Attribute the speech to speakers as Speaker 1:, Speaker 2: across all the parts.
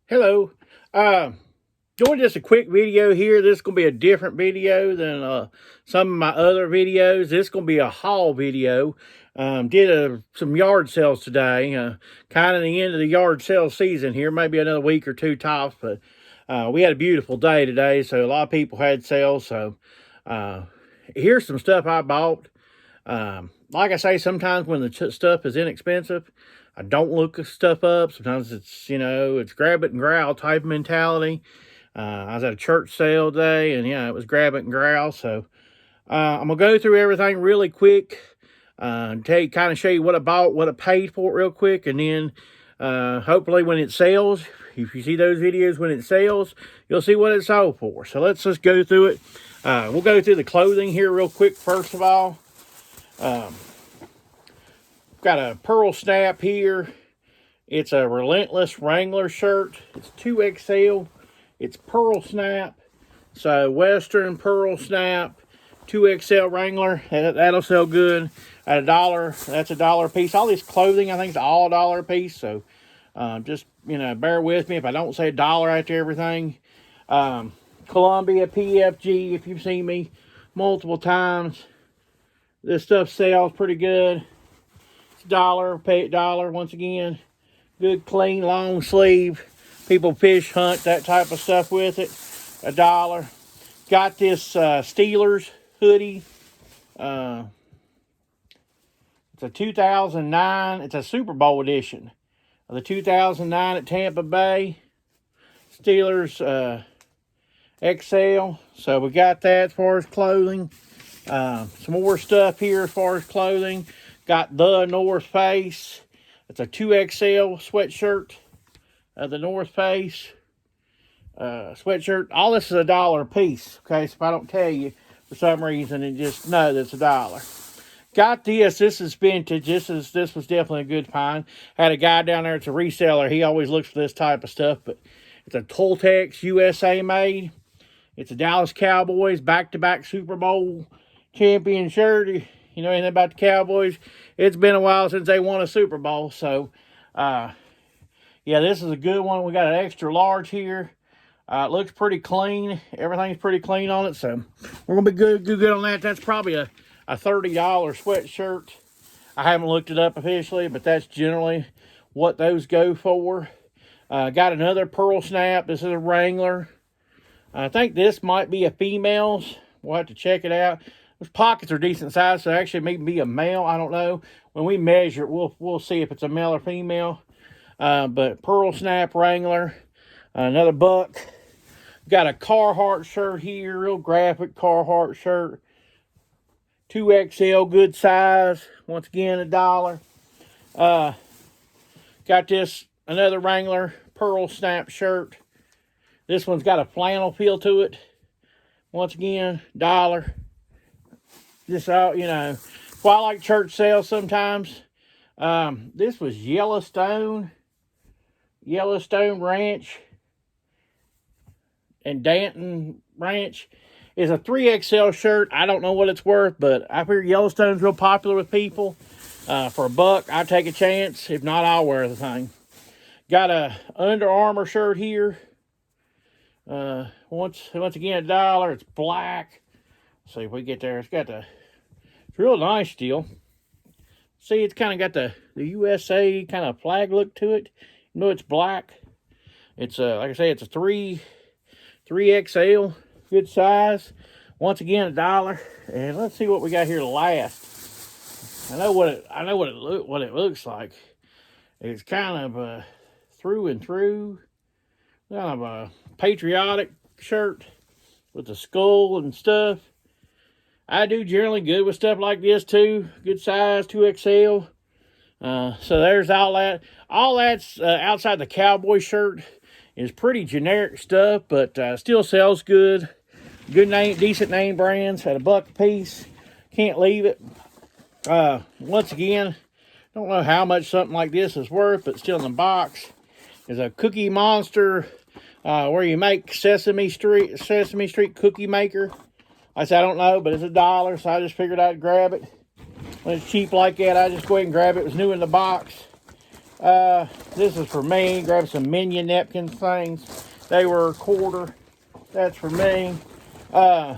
Speaker 1: Hello. Doing just a quick video here. This is going to be a different video than some of my other videos. This is going to be a haul video. Did some yard sales today. Kind of the end of the yard sale season here. Maybe another week or two tops. But we had a beautiful day today. So a lot of people had sales. So here's some stuff I bought. Like I say, sometimes when the stuff is inexpensive, I don't look stuff up. Sometimes it's grab it and growl type of mentality. I was at a church sale today, and it was grab it and growl. So I'm gonna go through everything really quick. Show you what I bought, what I paid for it real quick, and then hopefully when it sells, if you see those videos when it sells, you'll see what it sold for. So let's just go through it. We'll go through the clothing here real quick first of all. Got a pearl snap here. It's a Relentless Wrangler shirt. It's 2XL. It's pearl snap. So Western pearl snap, 2XL Wrangler. That'll sell good at $1. That's $1 a piece. All this clothing, I think, is all $1 a piece. So just bear with me if I don't say $1 after everything. Columbia PFG. If you've seen me multiple times, this stuff sells pretty good. It's $1. Pay $1 once again. Good, clean, long sleeve. People fish, hunt, that type of stuff with it. $1. Got this Steelers hoodie. It's a 2009. It's a Super Bowl edition of the 2009 at Tampa Bay. Steelers XL. So we got that as far as clothing. Some more stuff here as far as clothing. Got the North Face. It's a 2XL sweatshirt. The North Face sweatshirt. All this is $1 a piece. Okay, so if I don't tell you for some reason, and just know that's $1. Got this. This is vintage. This was definitely a good find. Had a guy down there. It's a reseller. He always looks for this type of stuff. But it's a Toltex USA made. It's a Dallas Cowboys back-to-back Super Bowl champion shirt. You know anything about the Cowboys? It's been a while since they won a Super Bowl. So, this is a good one. We got an extra large here. It looks pretty clean. Everything's pretty clean on it. So, we're going to be good on that. That's probably a $30 sweatshirt. I haven't looked it up officially, but that's generally what those go for. Got another pearl snap. This is a Wrangler. I think this might be a female's. We'll have to check it out. Those pockets are decent size, so actually maybe be a male. I don't know. When we measure it, we'll see if it's a male or female. But pearl snap Wrangler. Another buck. Got a Carhartt shirt here. Real graphic Carhartt shirt. 2XL, good size. Once again, $1. Got this, another Wrangler pearl snap shirt. This one's got a flannel feel to it. Once again, $1. Just all, well, I like church sales sometimes. This was Yellowstone Ranch and Danton Ranch. Is a 3XL shirt. I don't know what it's worth, but I figure Yellowstone's real popular with people. For $1, I'd take a chance. If not, I'll wear the thing. Got a Under Armour shirt here. Once again, $1. It's black. Let's see if we get there. It's real nice still. See, it's kind of got the USA kind of flag look to it. You know, it's black. It's like I say, it's a 3XL, good size. Once again, $1. And let's see what we got here last. I know what it looks like. It's kind of through and through, kind of a patriotic shirt with the skull and stuff. I do generally good with stuff like this too. Good size, 2XL. So there's all that. All that's outside the cowboy shirt is pretty generic stuff, but still sells good. Good name, decent name brands at $1 a piece. Can't leave it. Once again, don't know how much something like this is worth, but still in the box is a Cookie Monster, where you make Sesame Street cookie maker. I said, I don't know, but it's $1, so I just figured I'd grab it. When it's cheap like that, I just go ahead and grab it. It was new in the box. This is for me. Grab some Minion napkins things. They were a quarter. That's for me. I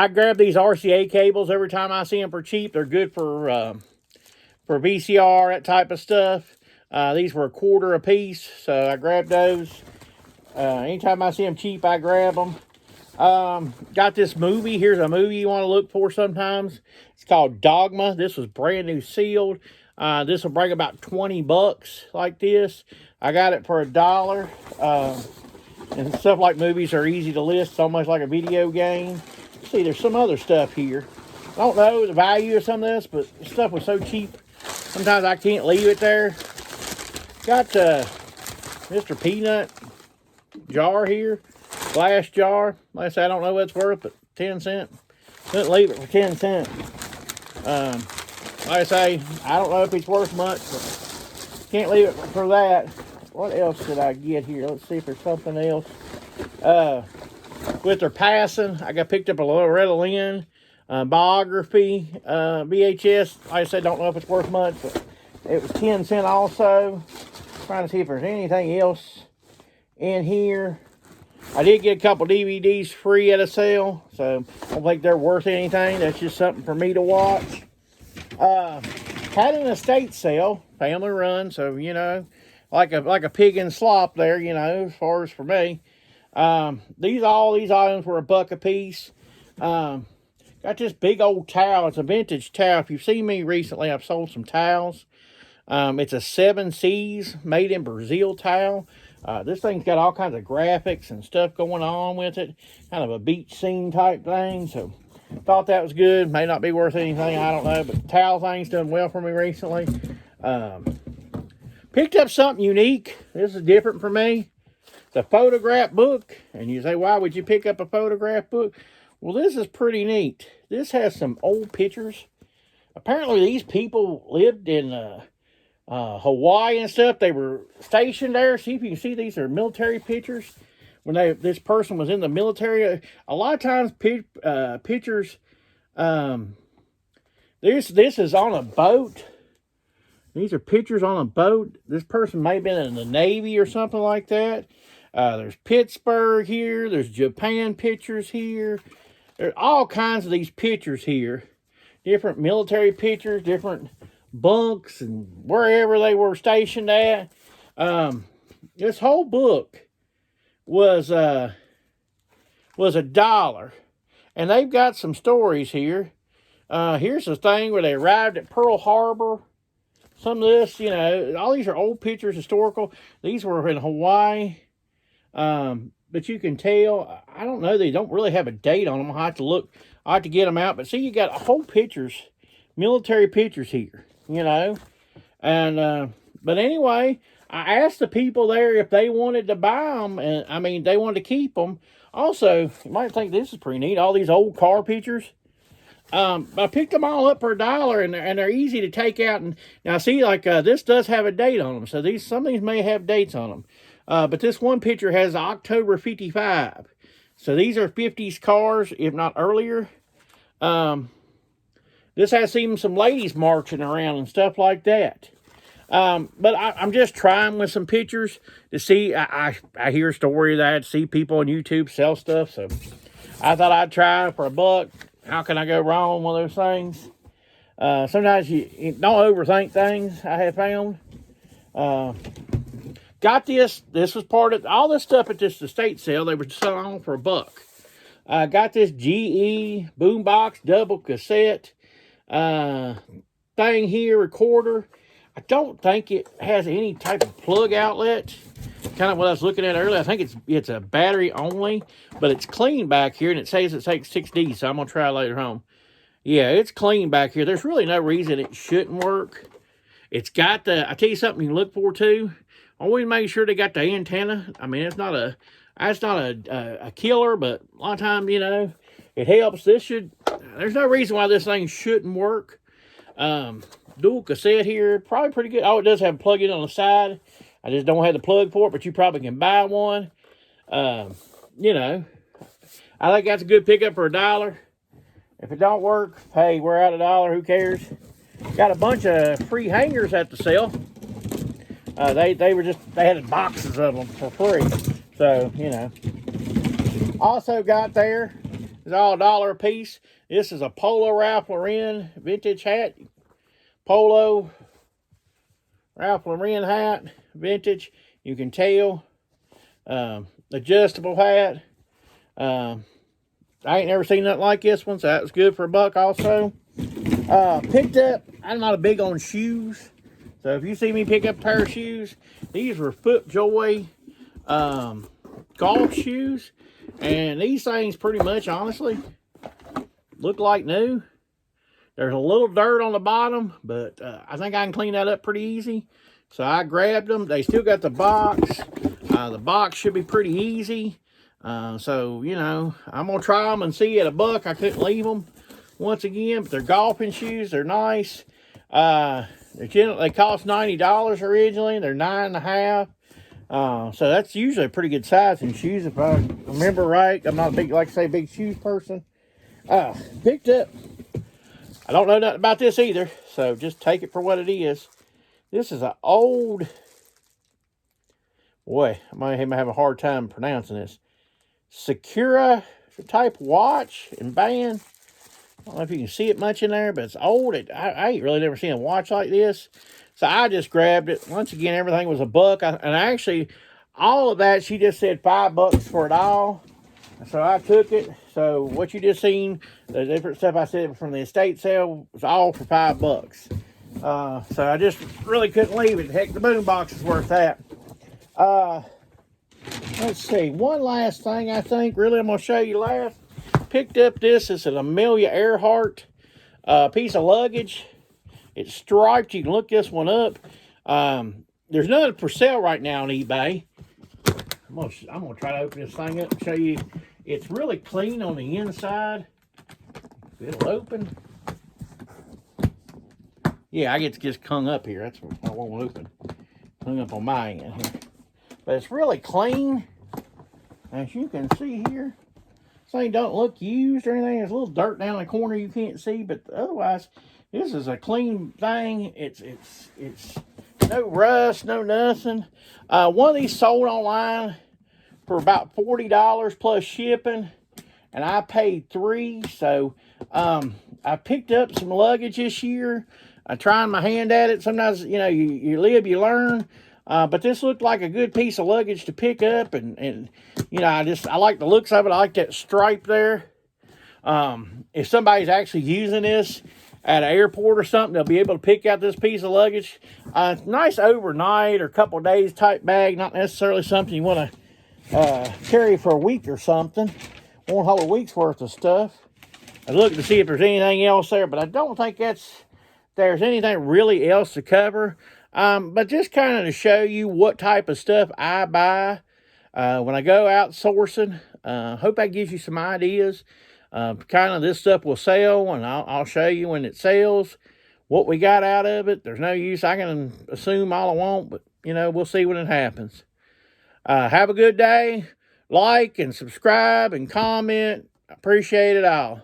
Speaker 1: grab these RCA cables every time I see them for cheap. They're good for VCR, that type of stuff. These were a quarter a piece, so I grabbed those. Anytime I see them cheap, I grab them. Got this movie. Here's a movie you want to look for sometimes. It's called Dogma. This was brand new sealed. This will bring about 20 bucks like this. I got it for $1. And stuff like movies are easy to list. It's almost like a video game. See, there's some other stuff here. I don't know the value of some of this, but the stuff was so cheap. Sometimes I can't leave it there. Got Mr. Peanut jar here. Glass jar. Like I said, I don't know what it's worth, but 10 cents. Couldn't leave it for 10 cents. Like I say, I don't know if it's worth much, but can't leave it for that. What else did I get here? Let's see if there's something else. With their passing, I picked up a Loretta Lynn biography VHS. Like I said, don't know if it's worth much, but it was 10 cents also. Trying to see if there's anything else in here. I did get a couple DVDs free at a sale, so I don't think they're worth anything. That's just something for me to watch. Had an estate sale, family run, so you know, like a pig in slop there, you know, as far as for me. All these items were $1 a piece. Got this big old towel. It's a vintage towel. If you've seen me recently, I've sold some towels. It's a 7 Seas made in Brazil towel. This thing's got all kinds of graphics and stuff going on with it. Kind of a beach scene type thing. So, thought that was good. May not be worth anything, I don't know. But the towel thing's done well for me recently. Picked up something unique. This is different for me. It's a photograph book. And you say, why would you pick up a photograph book? Well, this is pretty neat. This has some old pictures. Apparently, these people lived in Hawaii and stuff. They were stationed there. See if you can see these are military pictures. When this person was in the military, a lot of times pictures. This is on a boat. These are pictures on a boat. This person may have been in the Navy or something like that. There's Pittsburgh here. There's Japan pictures here. There's all kinds of these pictures here. Different military pictures, different bunks, and wherever they were stationed at. This whole book was $1. And they've got some stories here. Here's the thing where they arrived at Pearl Harbor. Some of this, you know, all these are old pictures, historical. These were in Hawaii. But you can tell, I don't know, they don't really have a date on them. I have to look, I have to get them out. But see, you got whole pictures, military pictures here, you know. And, but anyway, I asked the people there if they wanted to buy them. And, I mean, they wanted to keep them. Also, you might think this is pretty neat, all these old car pictures. I picked them all up for $1, and they're easy to take out. And now, see, like this does have a date on them, so some of these may have dates on them. But this one picture has October '55, so these are '50s cars, if not earlier. This has even some ladies marching around and stuff like that. But I'm just trying with some pictures to see. I hear a story that I see people on YouTube sell stuff, so I thought I'd try for $1. How can I go wrong with one of those things? Sometimes you don't overthink things, I have found. Got this. This was part of all this stuff at this estate sale. They were selling for $1. Got this GE boombox double cassette thing here, recorder. I don't think it has any type of plug outlet. Kind of what I was looking at earlier. I think it's a battery only, but it's clean back here, and it says it takes 6D, so I'm going to try later on. Yeah, it's clean back here. There's really no reason it shouldn't work. It's got I tell you something you can look for, too. Always make sure they got the antenna. I mean, that's not a killer, but a lot of times, you know, it helps. There's no reason why this thing shouldn't work. Dual cassette here, probably pretty good. Oh, it does have a plug-in on the side. I just don't have the plug for it, but you probably can buy one. You know, I think that's a good pickup for $1. If it don't work, hey, we're out $1. Who cares? Got a bunch of free hangers at the sale. They had boxes of them for free. So, you know. Also got there is all $1 a piece. This is a Polo Ralph Lauren vintage hat. Polo Ralph Lauren hat, vintage. You can tell. Adjustable hat. I ain't never seen nothing like this one, so that was good for $1 also. Picked up, I'm not a big on shoes, so if you see me pick up a pair of shoes, these were FootJoy golf shoes, and these things pretty much, honestly, look like new. There's a little dirt on the bottom, but I think I can clean that up pretty easy. So I grabbed them. They still got the box. The box should be pretty easy. So, you know, I'm going to try them and see at $1. I couldn't leave them once again, but they're golfing shoes. They're nice. They cost $90 originally. They're 9.5. So that's usually a pretty good size in shoes if I remember right. I'm not a big, like I say, big shoes person. Picked up, I don't know nothing about this either, so just take it for what it is. This is an old, boy, I might have a hard time pronouncing this. Sakura type watch and band. I don't know if you can see it much in there, but it's old. I ain't really never seen a watch like this. So I just grabbed it. Once again, everything was $1. And actually, all of that, she just said $5 for it all. So I took it. So what you just seen, the different stuff I said from the estate sale, was all for $5. So I just really couldn't leave it. Heck, the boom box is worth that. Let's see, one last thing I think, really I'm going to show you last. Picked up this, it's an Amelia Earhart piece of luggage. It's striped, you can look this one up. There's none for sale right now on eBay. I'm gonna try to open this thing up and show you. It's really clean on the inside. It'll open. Yeah, I get to just hung up here. That's what I won't open. Hung up on my end here. But it's really clean. As you can see here, this thing don't look used or anything. There's a little dirt down in the corner you can't see, but otherwise, this is a clean thing. It's no rust, no nothing. One of these sold online for about $40 plus shipping, and I paid $3. So I picked up some luggage this year. I tried my hand at it. Sometimes, you know, you live, you learn. But this looked like a good piece of luggage to pick up, and you know, I like the looks of it. I like that stripe there. If somebody's actually using this at an airport or something, they'll be able to pick out this piece of luggage. Nice overnight or a couple of days type bag, not necessarily something you want to carry for a week or something. Won't hold a week's worth of stuff. I looked to see if there's anything else there, but I don't think there's anything really else to cover. But just kind of to show you what type of stuff I buy when I go out sourcing. Hope that gives you some ideas. Kind of this stuff will sell, and I'll show you when it sells, what we got out of it. There's no use. I can assume all I want, but, you know, we'll see when it happens. Have a good day. Like and subscribe and comment. I appreciate it all.